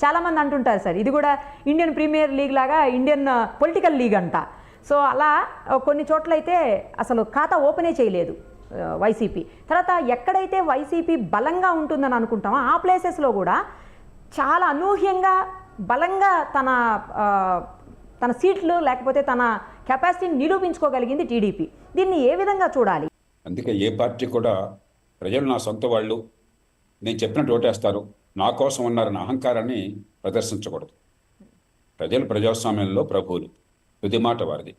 చాలామంది అంటుంటారు సార్ ఇది కూడా ఇండియన్ ప్రీమియర్ లీగ్ లాగా ఇండియన్ పొలిటికల్ లీగ్ అంట. సో అలా కొన్ని చోట్లయితే అసలు ఖాతా ఓపెనే చేయలేదు వైసీపీ. తర్వాత ఎక్కడైతే వైసీపీ బలంగా ఉంటుందని అనుకుంటామో ఆ ప్లేసెస్లో కూడా చాలా అనూహ్యంగా బలంగా తన సీట్లు లేకపోతే తన కెపాసిటీని నిరూపించుకోగలిగింది టీడీపీ. దీన్ని ఏ విధంగా చూడాలి? అందుకే ఏ పార్టీ కూడా ప్రజలు నా సొంత వాళ్ళు, నేను చెప్పినట్టు ఓటేస్తారు, నా కోసం ఉన్నారన్న అహంకారాన్ని ప్రదర్శించకూడదు. ప్రజలు ప్రజాస్వామ్యంలో ప్రభువులు, తుది మాట వారిది.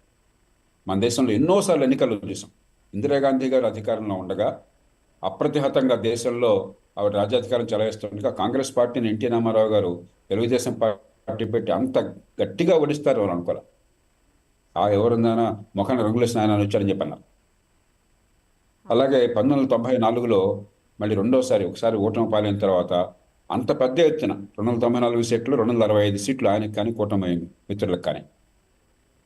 మన దేశంలో ఎన్నోసార్లు ఎన్నికలు చూసాం. ఇందిరాగాంధీ గారు అధికారంలో ఉండగా అప్రతిహతంగా దేశంలో ఆవిడ రాజ్యాధికారం చెలాయిస్తుండగా కాంగ్రెస్ పార్టీని ఎన్టీ రామారావు గారు తెలుగుదేశం పార్టీ పెట్టి అంత గట్టిగా ఓడిస్తారు అని అనుకోలే. ఎవరుందైనా ముఖాన్ని రంగులేసిన ఆయన వచ్చారని చెప్పన్నారు. అలాగే 1994లో మళ్ళీ రెండోసారి ఒకసారి ఓటమి పాలైన తర్వాత అంత పెద్ద ఎత్తున 294 సీట్లు 265 సీట్లు ఆయనకి కానీ కూటమి మిత్రులకు కానీ,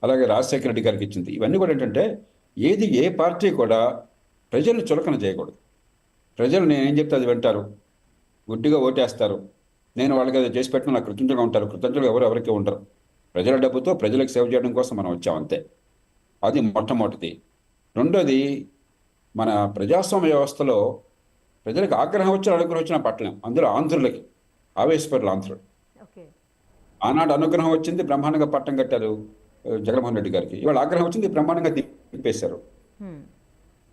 అలాగే రాజశేఖర రెడ్డి గారికి ఇచ్చింది. ఇవన్నీ కూడా ఏంటంటే ఏ పార్టీ కూడా ప్రజల్ని చులకన చేయకూడదు. ప్రజలు నేనేం చెప్తే అది వింటారు, గుడ్డిగా ఓటేస్తారు. నేను వాళ్ళకి అది చేసి పెట్టిన నాకు కృతజ్ఞతగా ఉంటారు. కృతజ్ఞతలు ఎవరికి ఉండరు. ప్రజల డబ్బుతో ప్రజలకు సేవ చేయడం కోసం మనం వచ్చాం అంతే. అది మొట్టమొదటిది. రెండోది, మన ప్రజాస్వామ్య వ్యవస్థలో ప్రజలకు ఆగ్రహం వచ్చి అనుగ్రహం వచ్చిన పట్టలేం. అందులో ఆంధ్రులకి ఆవేశపరులు ఆంధ్రులు. ఆనాడు అనుగ్రహం వచ్చింది, బ్రహ్మాండంగా పట్టం కట్టారు జగన్మోహన్ రెడ్డి గారికి. ఇవాళ ఆగ్రహం వచ్చింది, బ్రహ్మాండంగా తిప్పేశారు.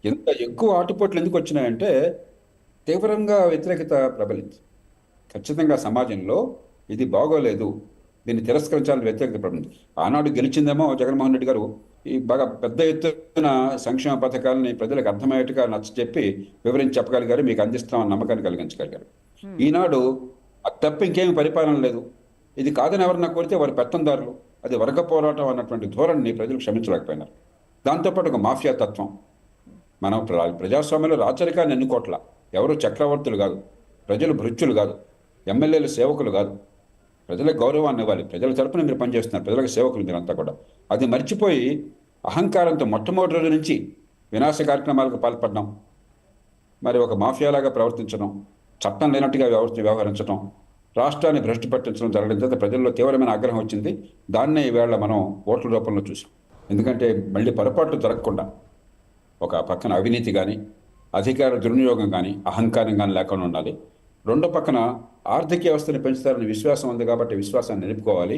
ఎంత ఎక్కువ ఆటుపోట్లు ఎందుకు వచ్చినాయంటే తీవ్రంగా వ్యతిరేకత ప్రబలింది. ఖచ్చితంగా సమాజంలో ఇది బాగోలేదు, దీన్ని తిరస్కరించాలని వ్యతిరేకత ప్రబలింది. ఆనాడు గెలిచిందేమో జగన్మోహన్ రెడ్డి గారు ఈ బాగా పెద్ద ఎత్తున సంక్షేమ పథకాలని ప్రజలకు అర్థమయ్యేట్టుగా నచ్చచెప్పి వివరించి చెప్పగలిగారు, మీకు అందిస్తామని నమ్మకాన్ని కలిగించగలిగారు. ఈనాడు అది తప్ప ఇంకేమి పరిపాలన లేదు, ఇది కాదని ఎవరన్నా కోరితే వారి పెత్తందారులు, అది వర్గ పోరాటం అన్నటువంటి ధోరణిని ప్రజలు క్షమించలేకపోయినారు. దాంతోపాటు ఒక మాఫియా తత్వం. మనం ప్రజాస్వామ్యంలో రాచరికాన్ని ఎన్నుకోట్ల, ఎవరు చక్రవర్తులు కాదు, ప్రజలు భృత్యులు కాదు, ఎమ్మెల్యేలు సేవకులు కాదు. ప్రజలకు గౌరవాన్ని ఇవ్వాలి, ప్రజల తరపున మీరు పనిచేస్తున్నారు, ప్రజలకు సేవకులు మీరంతా కూడా. అది మర్చిపోయి అహంకారంతో మొట్టమొదటి రోజు నుంచి వినాశ కార్యక్రమాలకు పాల్పడడం, మరి ఒక మాఫియాలాగా ప్రవర్తించడం, చట్టం లేనట్టుగా వ్యవహరించడం, రాష్ట్రాన్ని భ్రష్టు పట్టించడం జరగడం చేత ప్రజల్లో తీవ్రమైన ఆగ్రహం వచ్చింది. దాన్నే ఈవేళ మనం ఓట్ల రూపంలో చూసాం. ఎందుకంటే మళ్ళీ పొరపాట్లు జరగకుండా ఒక పక్కన అవినీతి కానీ, అధికార దుర్వినియోగం కానీ, అహంకారం కానీ లేకుండా ఉండాలి. రెండో పక్కన ఆర్థిక వ్యవస్థను పెంచుతారని విశ్వాసం ఉంది కాబట్టి విశ్వాసాన్ని నిలుపుకోవాలి.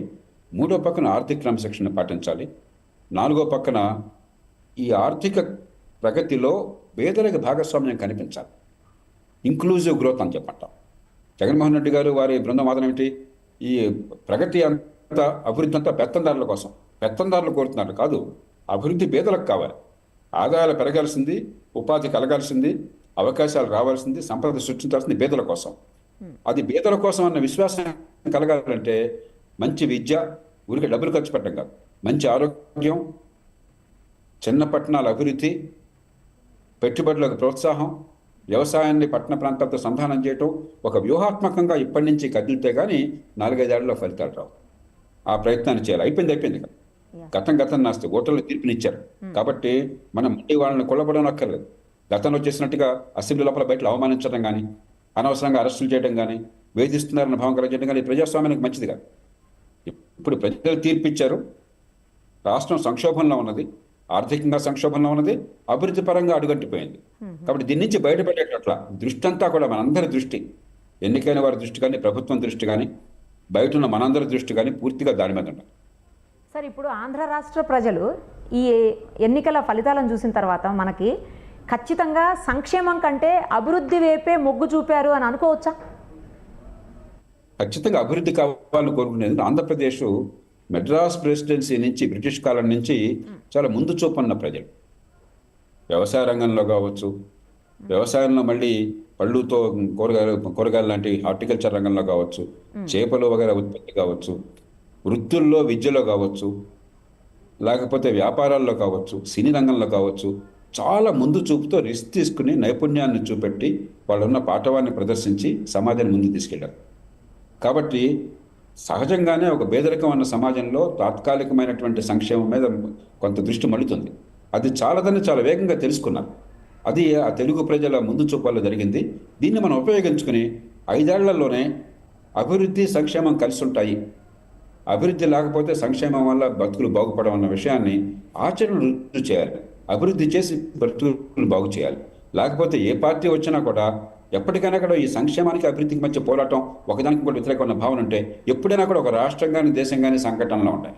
మూడో పక్కన ఆర్థిక క్రమశిక్షణ పాటించాలి. నాలుగో పక్కన ఈ ఆర్థిక ప్రగతిలో పేదలకు భాగస్వామ్యం కనిపించాలి. ఇంక్లూజివ్ గ్రోత్ అని చెప్పంటాం. జగన్మోహన్ రెడ్డి గారు వారి బృందం వాదన ఏమిటి? ఈ ప్రగతి అంతా, అభివృద్ధి అంతా పెత్తందారుల కోసం, పెత్తందారులు కోరుతున్నారు కాదు. అభివృద్ధి పేదలకు కావాలి, ఆదాయాలు పెరగాల్సింది, ఉపాధి కలగాల్సింది, అవకాశాలు రావాల్సింది, సంపద సృష్టించాల్సింది పేదల కోసం. అది పేదల కోసం అన్న విశ్వాసం కలగాలంటే మంచి విద్య, ఊరికి డబ్బులు ఖర్చు పెట్టడం కాదు, మంచి ఆరోగ్యం, చిన్న పట్టణాల అభివృద్ధి, పెట్టుబడులకు ప్రోత్సాహం, వ్యవసాయాన్ని పట్టణ ప్రాంతాలతో సంధానం చేయటం, ఒక వ్యూహాత్మకంగా ఇప్పటి నుంచి కదిలితే కానీ 4-5 ఏళ్లలో ఫలితాలు రావు. ఆ ప్రయత్నాన్ని చేయాలి. అయిపోయింది గతం నాస్తే ఓటర్లు తీర్పునిచ్చారు కాబట్టి మనం మళ్ళీ వాళ్ళని కొల్లబడడం అక్కర్లేదు. గతంలో చేసినట్టుగా అసెంబ్లీ లోపల బయటలు అవమానించడం కానీ, అనవసరంగా అరెస్టులు చేయడం కానీ, వేధిస్తున్నారన్న భావం కలిగించడం కానీ ప్రజాస్వామ్యానికి మంచిది కాదు. ఇప్పుడు ప్రజలు తీర్పిచ్చారు, రాష్ట్రం సంక్షోభంలో ఉన్నది, ఆర్థికంగా సంక్షోభంలో ఉన్నది, అభివృద్ధి పరంగా అడుగంటిపోయింది. కాబట్టి దీని నుంచి బయటపడేటట్ల దృష్టి అంతా కూడా మనందరి దృష్టి, ఎన్నికైన వారి దృష్టి కానీ, ప్రభుత్వం దృష్టి కానీ, బయట ఉన్న మనందరి దృష్టి కానీ పూర్తిగా దాని మీద ఉండాలి. సార్, ఇప్పుడు ఆంధ్ర రాష్ట్ర ప్రజలు ఈ ఎన్నికల ఫలితాలను చూసిన తర్వాత మనకి ఖచ్చితంగా సంక్షేమం కంటే అభివృద్ధి వైపే మొగ్గు చూపారు అని అనుకోవచ్చా? ఖచ్చితంగా అభివృద్ధి కావాలని కోరుకునేది. ఆంధ్రప్రదేశ్ మెడ్రాస్ ప్రెసిడెన్సీ నుంచి, బ్రిటిష్ కాలం నుంచి చాలా ముందు చూపన్న ప్రజలు. వ్యవసాయ రంగంలో కావచ్చు, వ్యవసాయంలో మళ్ళీ పళ్ళుతో కూరగాయలు లాంటి హార్టికల్చర్ రంగంలో కావచ్చు, చేపలు వగైరా ఉత్పత్తి కావచ్చు, వృత్తుల్లో విద్యలో కావచ్చు, లేకపోతే వ్యాపారాల్లో కావచ్చు, సినీ రంగంలో కావచ్చు, చాలా ముందు చూపుతో రిస్క్ తీసుకుని నైపుణ్యాన్ని చూపెట్టి వాళ్ళున్న పాఠవాన్ని ప్రదర్శించి సమాజాన్ని ముందు తీసుకెళ్లారు. కాబట్టి సహజంగానే ఒక పేదరికం అన్న సమాజంలో తాత్కాలికమైనటువంటి సంక్షేమం మీద కొంత దృష్టి మళ్ళుతుంది. అది చాలాదని చాలా వేగంగా తెలుసుకున్నారు. అది ఆ తెలుగు ప్రజల ముందు చూపాల్లో జరిగింది. దీన్ని మనం ఉపయోగించుకుని 5 ఏళ్లలోనే అభివృద్ధి సంక్షేమం కలిసి ఉంటాయి. అభివృద్ధి లేకపోతే సంక్షేమం వల్ల బతుకులు బాగుపడడం అన్న విషయాన్ని ఆచరణ రుజువు చేయాలి. అభివృద్ధి చేసి బతుకులు బాగు చేయాలి. లేకపోతే ఏ పార్టీ వచ్చినా కూడా ఎప్పటికైనా కూడా ఈ సంక్షేమానికి అభివృద్ధికి మధ్య పోరాటం, ఒకదానికి కూడా వ్యతిరేకమైన భావన ఉంటే ఎప్పుడైనా కూడా ఒక రాష్ట్రం కానీ దేశం కానీ సంకటంలో ఉంటాయి.